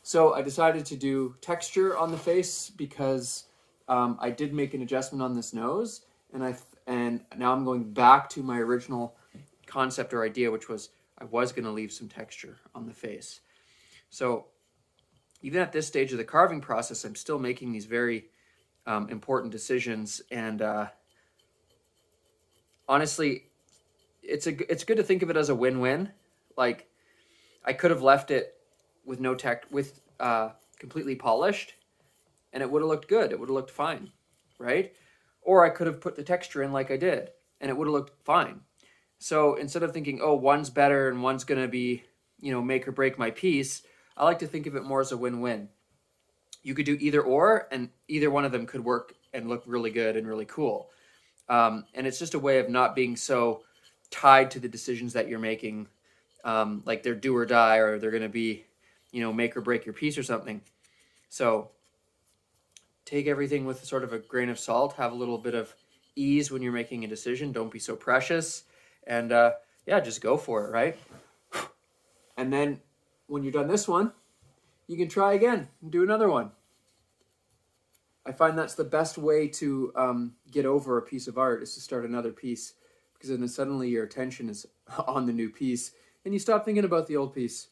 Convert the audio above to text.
So I decided to do texture on the face because I did make an adjustment on this nose, and now I'm going back to my original concept or idea, which was I was going to leave some texture on the face. So even at this stage of the carving process, I'm still making these very important decisions, and honestly, it's good to think of it as a win-win. Like, I could have left it with no tech, with completely polished, and it would have looked good. It would have looked fine, right? Or I could have put the texture in like I did, and it would have looked fine. So instead of thinking, oh, one's better and one's going to be, make or break my piece, I like to think of it more as a win-win. You could do either or, and either one of them could work and look really good and really cool. And it's just a way of not being so tied to the decisions that you're making, like they're do or die, or they're going to be, make or break your piece or something. So take everything with sort of a grain of salt. Have a little bit of ease when you're making a decision. Don't be so precious. And yeah, just go for it, right? And then when you're done this one, you can try again and do another one. I find that's the best way to get over a piece of art, is to start another piece, because then suddenly your attention is on the new piece and you stop thinking about the old piece.